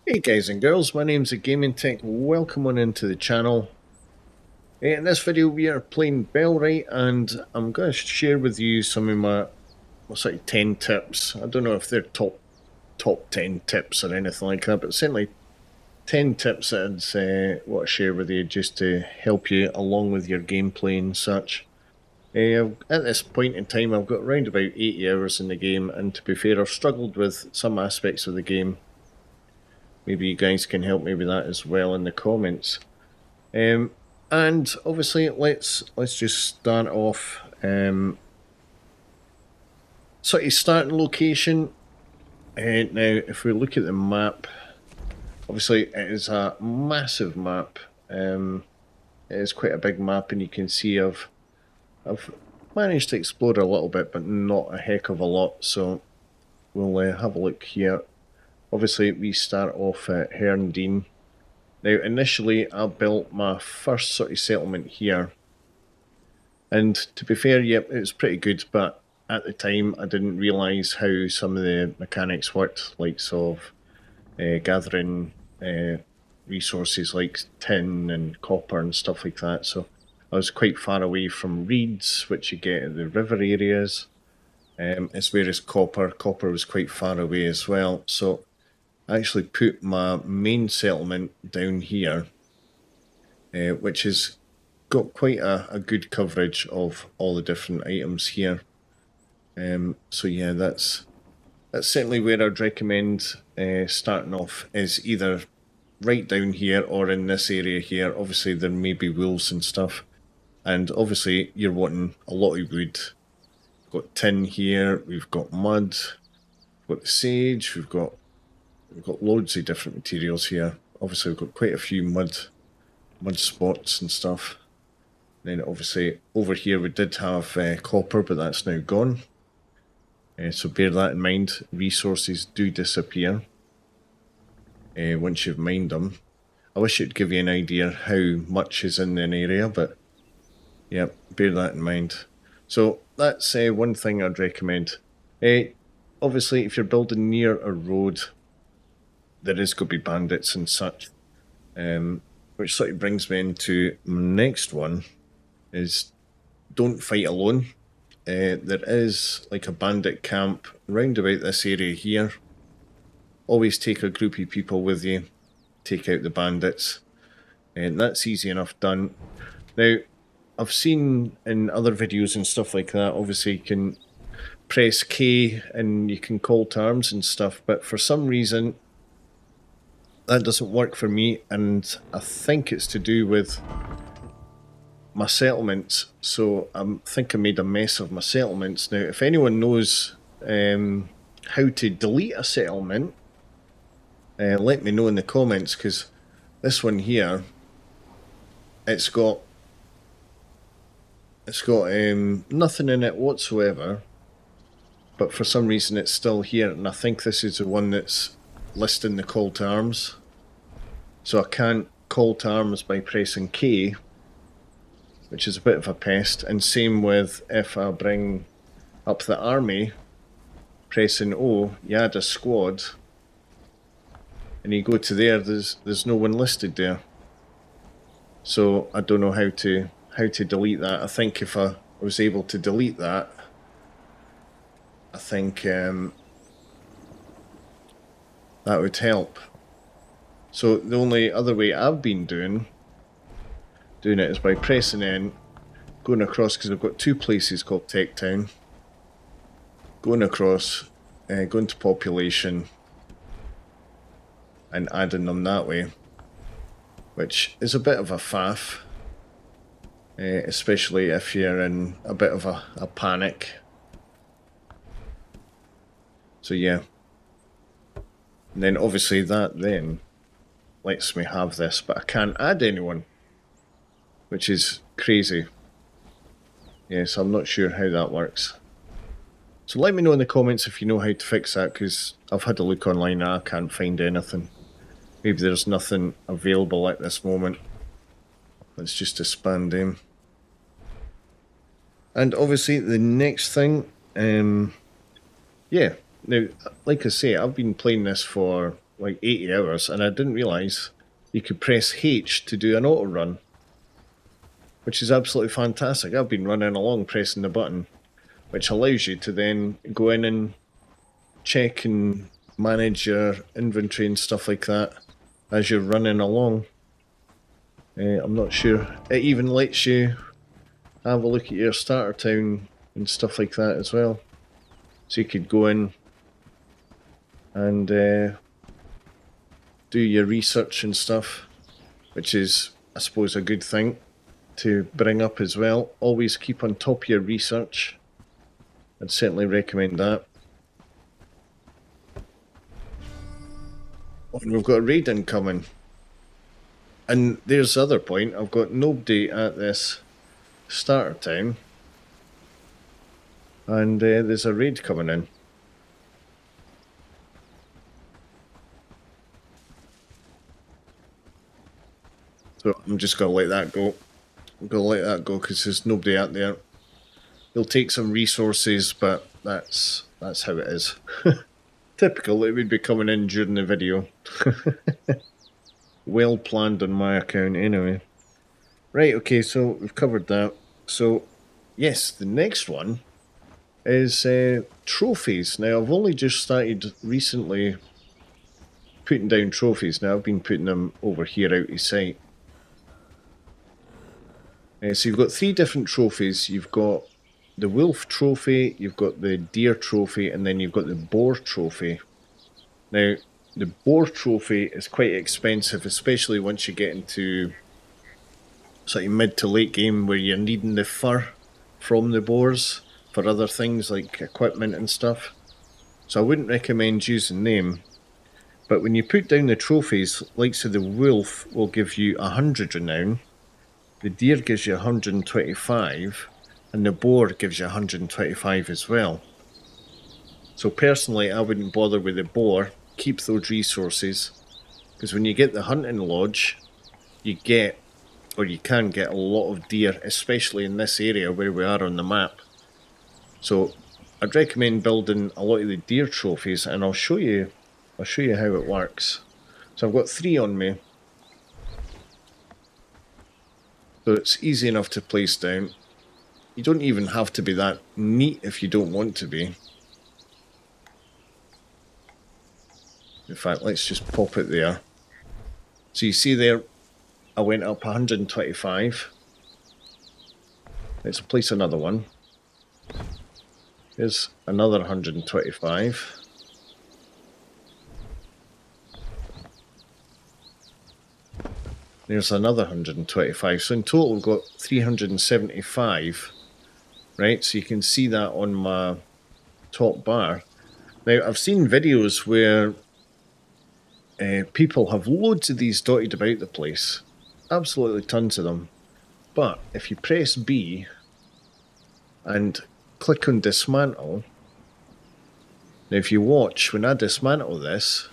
Hey guys and girls, my name's TheGamingTech. Welcome on into the channel. In this video we are playing Bellwright and I'm going to share with you some of my sort of 10 tips. I don't know if they're top 10 tips or anything like that, but certainly 10 tips that I'd want to share with you just to help you along with your gameplay and such. At this point in time I've got around about 80 hours in the game, and to be fair I've struggled with some aspects of the game. Maybe you guys can help me with that as well in the comments. And obviously, let's just start off. Sort of starting location. Now, if we look at the map, obviously it is a massive map. It is quite a big map, and you can see I've managed to explore a little bit, but not a heck of a lot. So we'll have a look here. Obviously, we start off at Herndine. Now, initially, I built my first sort of settlement here. And to be fair, yep, it was pretty good, but at the time, I didn't realise how some of the mechanics worked, like gathering resources like tin and copper and stuff like that. So I was quite far away from reeds, which you get in the river areas, as well as copper. Copper was quite far away as well. So I actually put my main settlement down here, which has got quite a good coverage of all the different items here. So yeah, that's certainly where I'd recommend starting off, is either right down here or in this area here. Obviously there may be wolves and stuff, and obviously you're wanting a lot of wood. We've got tin here, we've got mud, we've got the sage, we've got loads of different materials here. Obviously we've got quite a few mud spots and stuff. Then obviously over here we did have copper, but that's now gone. So bear that in mind. Resources do disappear once you've mined them. I wish it'd give you an idea how much is in an area, but yeah, bear that in mind. So that's one thing I'd recommend. Obviously, if you're building near a road, there is going to be bandits and such, which sort of brings me into my next one, is don't fight alone. There is like a bandit camp round about this area here. Always take a group of people with you, take out the bandits, and that's easy enough done. Now, I've seen in other videos and stuff like that, obviously you can press K and you can call to arms and stuff, but for some reason that doesn't work for me, and I think it's to do with my settlements. So I think I made a mess of my settlements. Now, if anyone knows how to delete a settlement, let me know in the comments, because this one here, it's got nothing in it whatsoever, but for some reason it's still here, and I think this is the one that's listing the call to arms. So I can't call to arms by pressing K, which is a bit of a pest. And same with if I bring up the army, pressing O, you add a squad, and you go to there, there's no one listed there. So I don't know how to delete that. I think if I was able to delete that, I think that would help. So the only other way I've been doing it is by pressing N, going across, because I've got two places called Tech Town, going across, going to population, and adding them that way, which is a bit of a faff, especially if you're in a bit of a panic. So yeah, and then obviously that then lets me have this, but I can't add anyone, which is crazy. Yes, I'm not sure how that works. So let me know in the comments if you know how to fix that, because I've had a look online and I can't find anything. Maybe there's nothing available at this moment. Let's just expand them. And obviously the next thing, yeah, now, like I say, I've been playing this for like 80 hours, and I didn't realise you could press H to do an auto run, which is absolutely fantastic. I've been running along pressing the button, which allows you to then go in and check and manage your inventory and stuff like that as you're running along. I'm not sure. It even lets you have a look at your starter town and stuff like that as well. So you could go in and do your research and stuff, which is, I suppose, a good thing to bring up as well. Always keep on top of your research. I'd certainly recommend that. And we've got a raid incoming. And there's the other point. I've got nobody at this starter town. And there's a raid coming in. So I'm just going to let that go. I'm going to let that go because there's nobody out there. It'll take some resources, but that's how it is. Typical, it would be coming in during the video. Well planned on my account anyway. Right, okay, so we've covered that. So, yes, the next one is trophies. Now, I've only just started recently putting down trophies. Now, I've been putting them over here out of sight. So you've got 3 different trophies. You've got the wolf trophy, you've got the deer trophy, and then you've got the boar trophy. Now, the boar trophy is quite expensive, especially once you get into sort of mid to late game where you're needing the fur from the boars for other things like equipment and stuff. So I wouldn't recommend using them. But when you put down the trophies, like so the wolf will give you 100 renown, the deer gives you 125, and the boar gives you 125 as well. So personally, I wouldn't bother with the boar. Keep those resources, because when you get the hunting lodge, you get, or you can get, a lot of deer, especially in this area where we are on the map. So I'd recommend building a lot of the deer trophies, and I'll show you how it works. So I've got 3 on me. So it's easy enough to place down. You don't even have to be that neat if you don't want to be. In fact, let's just pop it there. So you see there, I went up 125. Let's place another one. Here's another 125. There's another 125. So in total, we've got 375. Right, so you can see that on my top bar. Now, I've seen videos where people have loads of these dotted about the place. Absolutely tons of them. But if you press B and click on dismantle, now if you watch, when I dismantle this,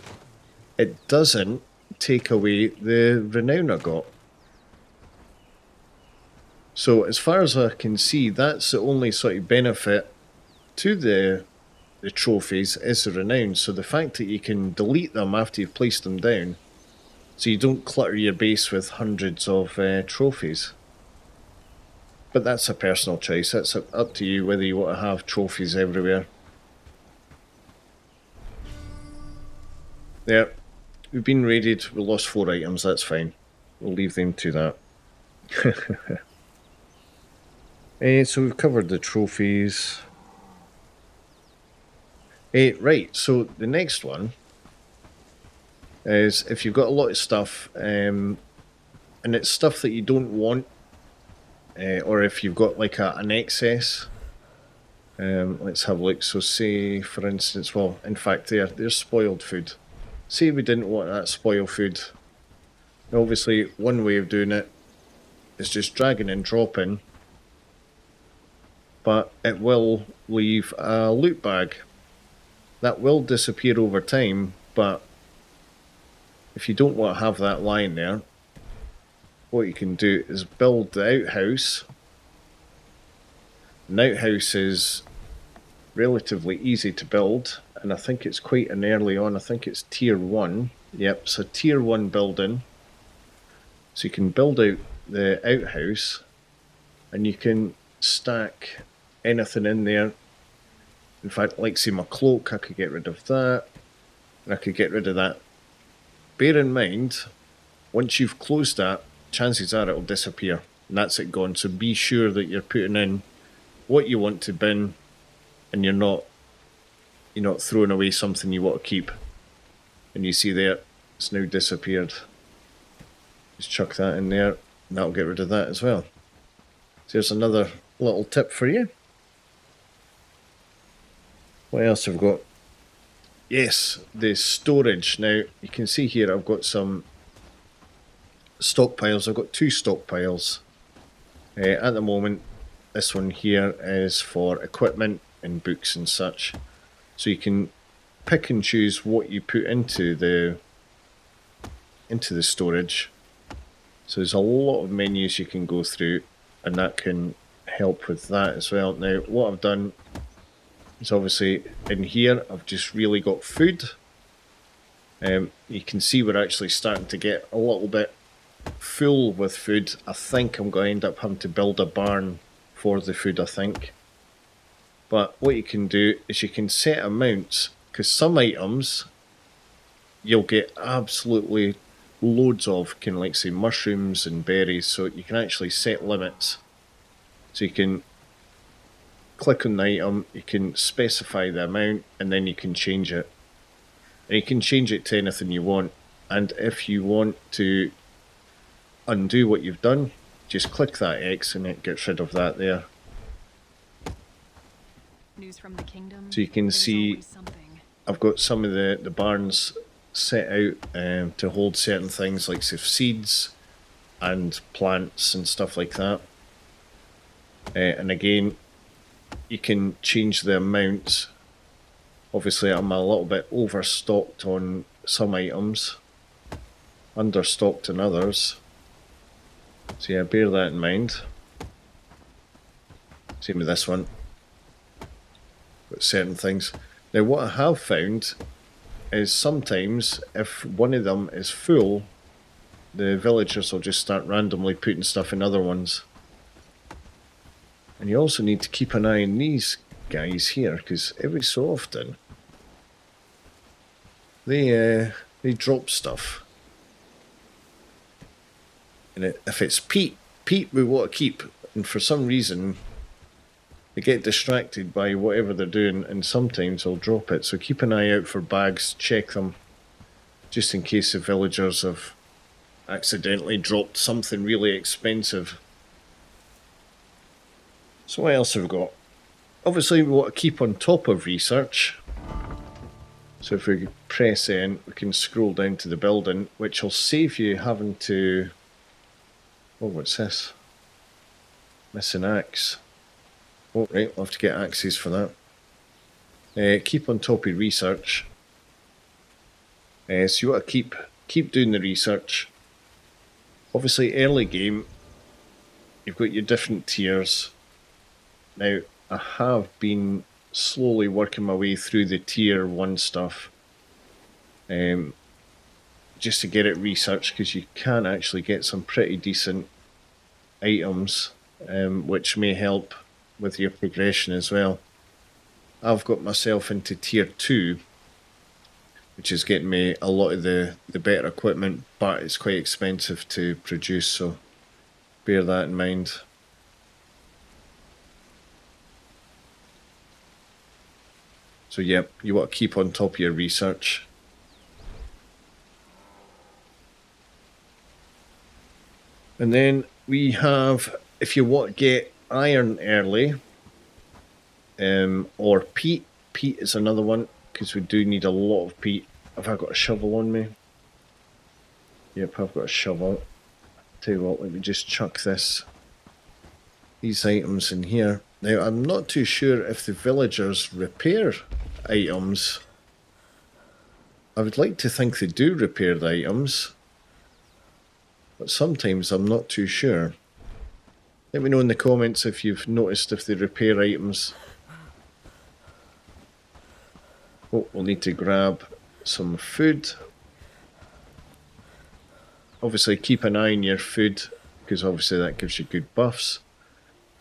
it doesn't take away the renown I got. So as far as I can see, that's the only sort of benefit to the trophies is the renown. So the fact that you can delete them after you've placed them down, so you don't clutter your base with hundreds of trophies. But that's a personal choice. That's up to you whether you want to have trophies everywhere. Yeah, we've been raided. We lost 4 items. That's fine. We'll leave them to that. So we've covered the trophies. Right, so the next one is if you've got a lot of stuff and it's stuff that you don't want, or if you've got like an excess, let's have a look. So say, for instance, well, in fact, there's spoiled food. Say we didn't want that spoiled food. Now, obviously, one way of doing it is just dragging and dropping, but it will leave a loot bag. That will disappear over time, but if you don't want to have that lying there, what you can do is build the outhouse. An outhouse is relatively easy to build, and I think it's quite an early on. I think it's tier 1. Yep, it's a tier 1 building. So you can build out the outhouse, and you can stack anything in there. In fact, like say my cloak, I could get rid of that, and I could get rid of that. Bear in mind, once you've closed that, chances are it'll disappear, and that's it gone. So be sure that you're putting in what you want to bin, and you're not throwing away something you want to keep. And you see there, it's now disappeared. Just chuck that in there, and that'll get rid of that as well. So here's another little tip for you. What else have we got? Yes, the storage. Now, you can see here I've got some stockpiles. I've got 2 stockpiles. At the moment, this one here is for equipment and books and such. So you can pick and choose what you put into the storage. So there's a lot of menus you can go through, and that can help with that as well. Now, what I've done is obviously in here, I've just really got food. You can see we're actually starting to get a little bit full with food. I think I'm going to end up having to build a barn for the food, I think. But what you can do is you can set amounts, because some items you'll get absolutely loads of, kind of like say mushrooms and berries, so you can actually set limits. So you can click on the item, you can specify the amount, and then you can change it. And you can change it to anything you want. And if you want to undo what you've done, just click that X and it gets rid of that there. News from the kingdom. So you can see I've got some of the barns set out to hold certain things like seeds and plants and stuff like that. And again, you can change the amounts. Obviously, I'm a little bit overstocked on some items, understocked on others. So yeah, bear that in mind. Same with this one. Got certain things. Now, what I have found is sometimes if one of them is full, the villagers will just start randomly putting stuff in other ones. And you also need to keep an eye on these guys here, because every so often they drop stuff. And if it's peat we want to keep, and for some reason they get distracted by whatever they're doing, and sometimes they'll drop it. So keep an eye out for bags, check them, just in case the villagers have accidentally dropped something really expensive. So what else have we got? Obviously we want to keep on top of research. So if we press N, we can scroll down to the building, which will save you having to... Oh, what's this? Missing axe. Oh, right, we'll have to get axes for that. Keep on top of research. So you want to keep doing the research. Obviously, early game, you've got your different tiers. Now, I have been slowly working my way through the tier 1 stuff. Just to get it researched, because you can actually get some pretty decent items, which may help with your progression as well. I've got myself into tier 2, which is getting me a lot of the better equipment, but it's quite expensive to produce, so bear that in mind. So yeah, you want to keep on top of your research. And then we have, if you want to get iron early, or peat. Peat is another one, because we do need a lot of peat. Have I got a shovel on me? Yep, I've got a shovel. Tell you what, let me just chuck these items in here. Now, I'm not too sure if the villagers repair items. I would like to think they do repair the items, but sometimes I'm not too sure. Let me know in the comments if you've noticed if they repair items. Oh, we'll need to grab some food. Obviously keep an eye on your food, because obviously that gives you good buffs.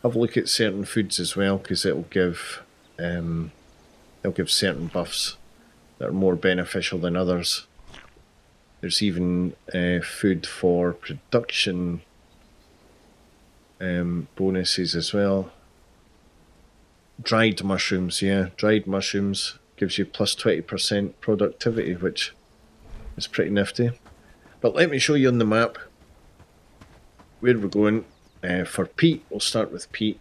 Have a look at certain foods as well, because it'll give certain buffs that are more beneficial than others. There's even food for production bonuses as well. Dried mushrooms, yeah, dried mushrooms gives you plus 20% productivity, which is pretty nifty. But let me show you on the map where we're going. For peat, we'll start with peat.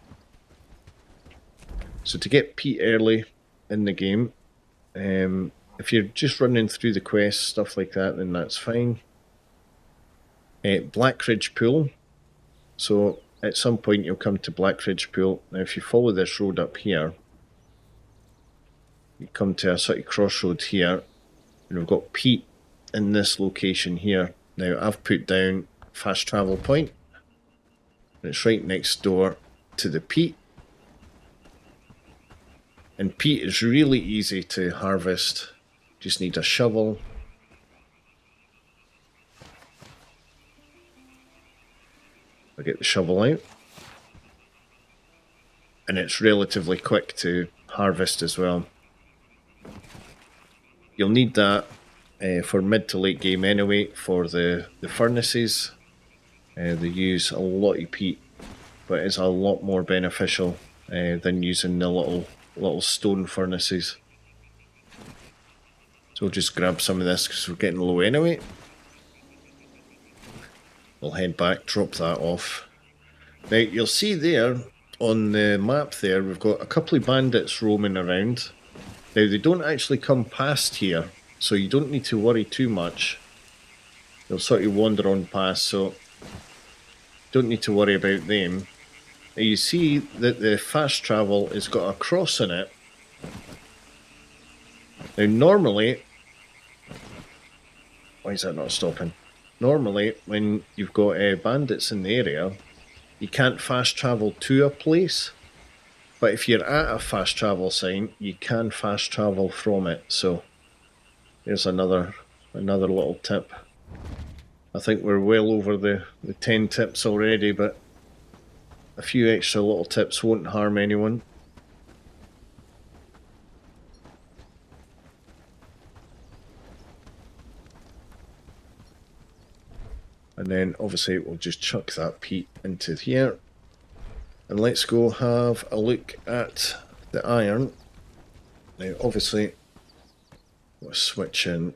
So to get peat early in the game, if you're just running through the quests, stuff like that, then that's fine. Blackridge Pool. So at some point you'll come to Blackridge Pool. Now if you follow this road up here, you come to a sort of crossroad here, and we've got peat in this location here. Now I've put down fast travel point, and it's right next door to the peat. And peat is really easy to harvest. Just need a shovel. I'll get the shovel out. And it's relatively quick to harvest as well. You'll need that for mid to late game anyway, for the furnaces. They use a lot of peat, but it's a lot more beneficial than using the little stone furnaces. So we'll just grab some of this because we're getting low anyway. We'll head back, drop that off. Now you'll see there on the map there, we've got a couple of bandits roaming around. Now they don't actually come past here, so you don't need to worry too much. They'll sort of wander on past, so don't need to worry about them. Now you see that the fast travel has got a cross in it. Now normally, why is that not stopping? Normally when you've got bandits in the area, you can't fast travel to a place. But if you're at a fast travel sign, you can fast travel from it. So there's another little tip. I think we're well over the 10 tips already, but a few extra little tips won't harm anyone. And then obviously we'll just chuck that peat into here. And let's go have a look at the iron. Now obviously we'll switch in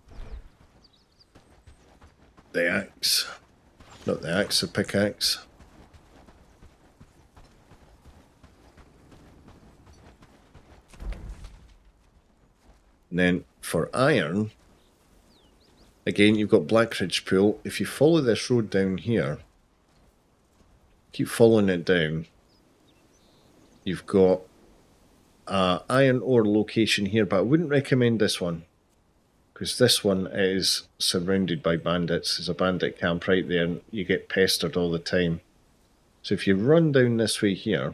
the axe. Not the axe, the pickaxe. And then for iron, again, you've got Blackridge Pool. If you follow this road down here, keep following it down, you've got an iron ore location here, but I wouldn't recommend this one, because this one is surrounded by bandits. There's a bandit camp right there, and you get pestered all the time. So if you run down this way here,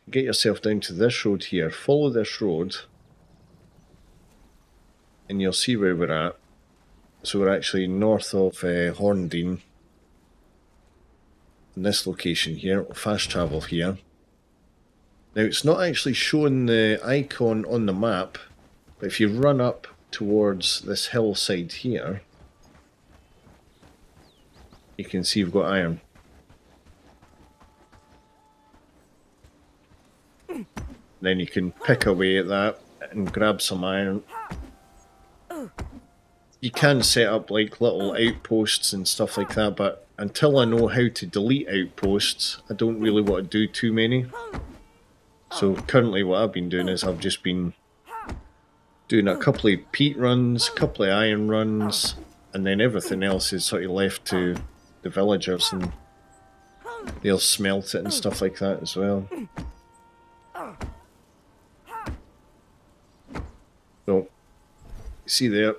get yourself down to this road here, follow this road, and you'll see where we're at. So we're actually north of Horndean. In this location here, we'll fast travel here. Now it's not actually showing the icon on the map, but if you run up towards this hillside here, you can see we've got iron. Then you can pick away at that and grab some iron. You can set up like little outposts and stuff like that, but until I know how to delete outposts, I don't really want to do too many. So currently what I've been doing is I've just been doing a couple of peat runs, a couple of iron runs, and then everything else is sort of left to the villagers, and they'll smelt it and stuff like that as well. So, see there,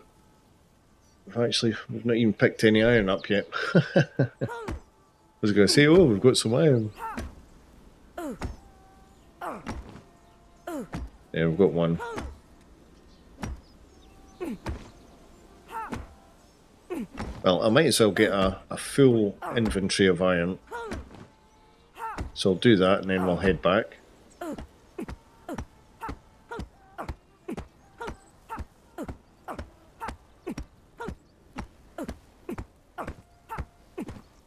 we've not even picked any iron up yet. I was going to say, oh, we've got some iron. Yeah, we've got one. Well, I might as well get a full inventory of iron. So I'll do that and then we'll head back.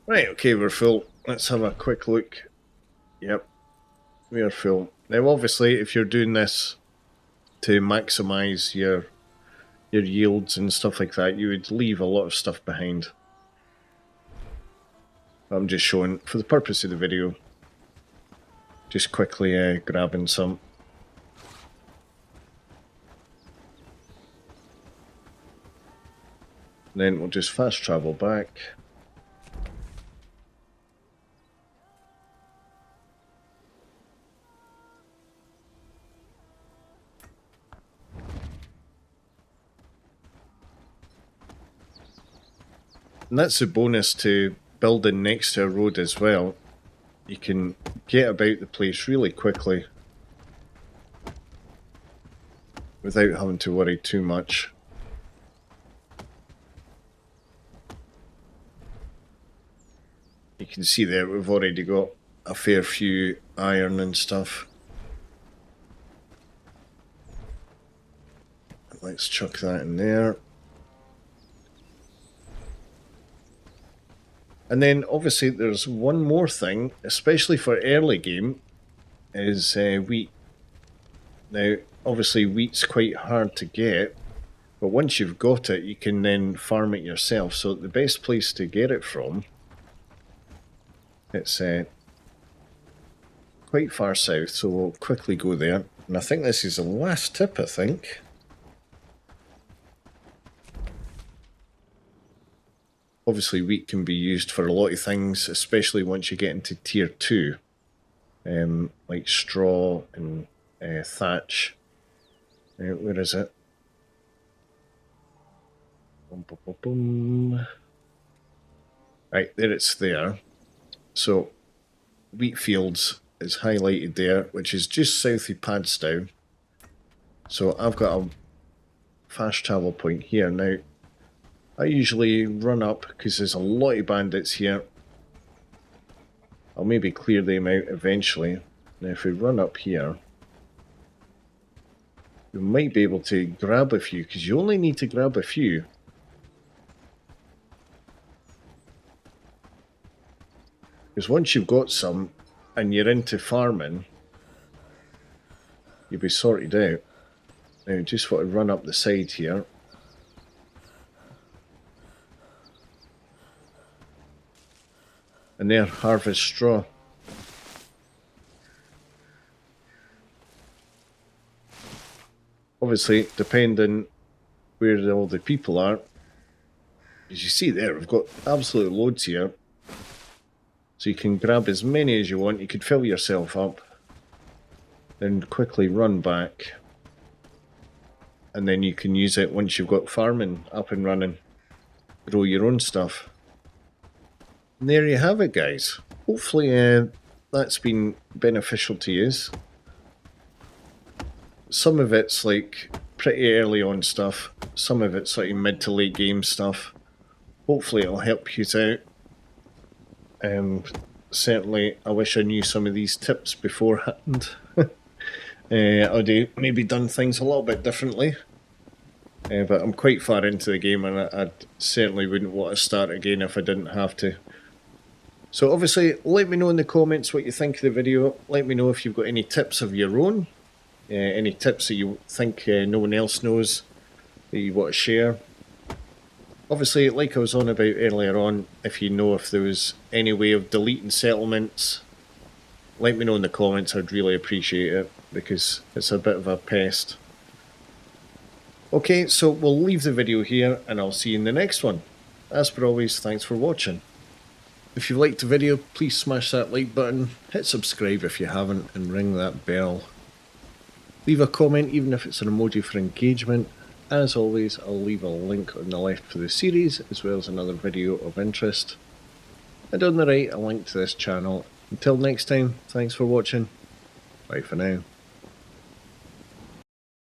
Right, okay, we're full. Let's have a quick look. Yep, we are full. Now obviously if you're doing this to maximise your yields and stuff like that, you would leave a lot of stuff behind. I'm just showing, for the purpose of the video, just quickly grabbing some. Then we'll just fast travel back. And that's a bonus to building next to a road as well. You can get about the place really quickly without having to worry too much. You can see there we've already got a fair few iron and stuff. Let's chuck that in there. And then obviously there's one more thing, especially for early game, is wheat. Now obviously wheat's quite hard to get, but once you've got it you can then farm it yourself. So the best place to get it from, it's quite far south, so we'll quickly go there. And I think this is the last tip, I think. Obviously wheat can be used for a lot of things, especially once you get into tier 2, like straw and thatch. Where is it? Boom, boom, boom, boom. Right, there it's there. So wheat fields is highlighted there, which is just south of Padstow. So I've got a fast travel point here. Now I usually run up because there's a lot of bandits here. I'll maybe clear them out eventually. Now if we run up here, you might be able to grab a few, because you only need to grab a few. Because once you've got some and you're into farming, you'll be sorted out. Now just want to run up the side here. And there, harvest straw. Obviously, depending where all the people are, as you see there, we've got absolute loads here. So you can grab as many as you want. You could fill yourself up, then quickly run back, and then you can use it once you've got farming up and running. Grow your own stuff. And there you have it, guys. Hopefully that's been beneficial to you. Some of it's like pretty early on stuff, some of it's like mid to late game stuff. Hopefully it'll help you out. Certainly I wish I knew some of these tips beforehand. I'd maybe done things a little bit differently. But I'm quite far into the game and I certainly wouldn't want to start again if I didn't have to. So obviously let me know in the comments what you think of the video. Let me know if you've got any tips of your own. Any tips that you think no one else knows that you want to share. Obviously, like I was on about earlier on, if you know if there was any way of deleting settlements, let me know in the comments. I'd really appreciate it, because it's a bit of a pest. Okay, so we'll leave the video here and I'll see you in the next one. As per always, thanks for watching. If you liked the video, please smash that like button, hit subscribe if you haven't, and ring that bell. Leave a comment, even if it's an emoji, for engagement. As always, I'll leave a link on the left for the series, as well as another video of interest. And on the right, a link to this channel. Until next time, thanks for watching. Bye for now.